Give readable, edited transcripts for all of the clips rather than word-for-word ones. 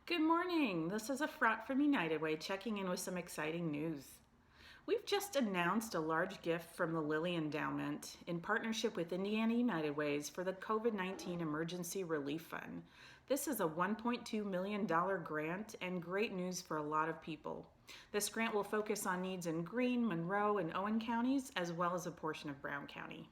Good morning. This is Efrat from United Way checking in with some exciting news. We've just announced a large gift from the Lilly Endowment in partnership with Indiana United Ways for the COVID-19 Emergency Relief Fund. This is a $1.2 million grant and great news for a lot of people. This grant will focus on needs in Greene, Monroe, and Owen counties, as well as a portion of Brown County.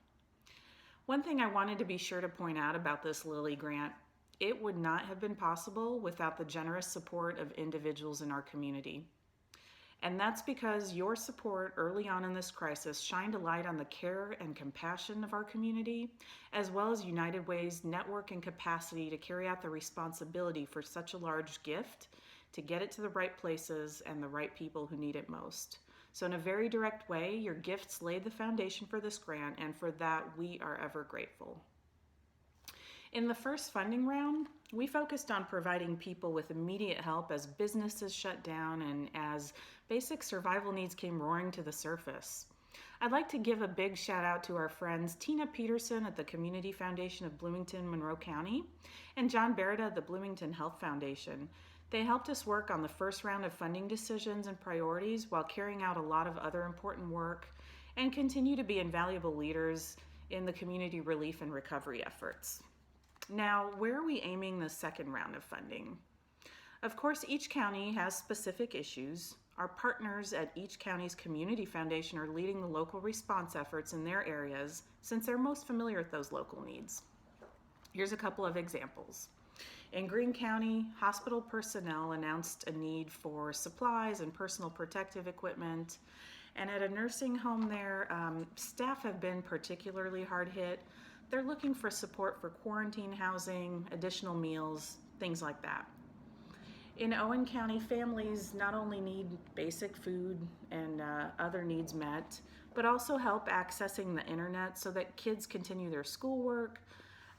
One thing I wanted to be sure to point out about this Lilly grant, it would not have been possible without the generous support of individuals in our community. And that's because your support early on in this crisis shined a light on the care and compassion of our community, as well as United Way's network and capacity to carry out the responsibility for such a large gift, to get it to the right places and the right people who need it most. So in a very direct way, your gifts laid the foundation for this grant, and for that we are ever grateful. In the first funding round, we focused on providing people with immediate help as businesses shut down and as basic survival needs came roaring to the surface. I'd like to give a big shout out to our friends Tina Peterson at the Community Foundation of Bloomington, Monroe County, and John Barrett at the Bloomington Health Foundation. They helped us work on the first round of funding decisions and priorities while carrying out a lot of other important work and continue to be invaluable leaders in the community relief and recovery efforts. Now, where are we aiming the second round of funding? Of course, each county has specific issues. Our partners at each county's community foundation are leading the local response efforts in their areas since they're most familiar with those local needs. Here's a couple of examples. In Greene County, hospital personnel announced a need for supplies and personal protective equipment. And at a nursing home there, staff have been particularly hard hit. They're looking for support for quarantine housing, additional meals, things like that. In Owen County, families not only need basic food and other needs met, but also help accessing the internet so that kids continue their schoolwork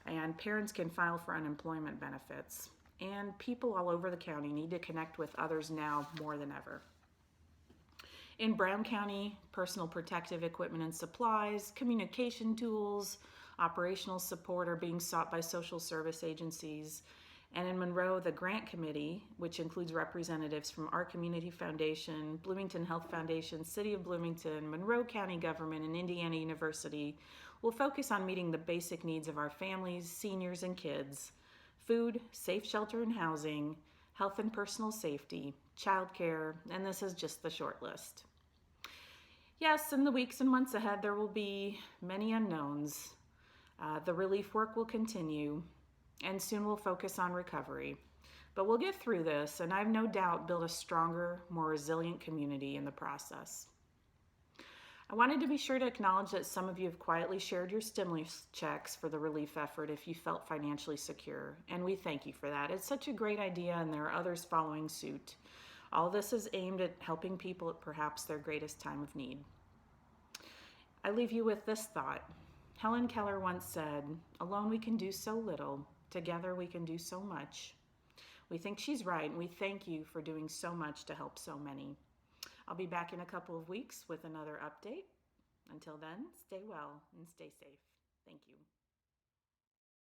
and parents can file for unemployment benefits. And people all over the county need to connect with others now more than ever. In Brown County, personal protective equipment and supplies, communication tools, operational support are being sought by social service agencies. And in Monroe, the grant committee, which includes representatives from our community foundation, Bloomington Health Foundation, City of Bloomington, Monroe County government, and Indiana University, will focus on meeting the basic needs of our families, seniors, and kids: food, safe shelter and housing, health and personal safety, childcare, and this is just the short list. Yes, in the weeks and months ahead, there will be many unknowns. The relief work will continue, and soon we'll focus on recovery. But we'll get through this, and I've no doubt build a stronger, more resilient community in the process. I wanted to be sure to acknowledge that some of you have quietly shared your stimulus checks for the relief effort if you felt financially secure, and we thank you for that. It's such a great idea, and there are others following suit. All this is aimed at helping people at perhaps their greatest time of need. I leave you with this thought. Helen Keller once said, "Alone we can do so little, together we can do so much." We think she's right, and we thank you for doing so much to help so many. I'll be back in a couple of weeks with another update. Until then, stay well and stay safe. Thank you.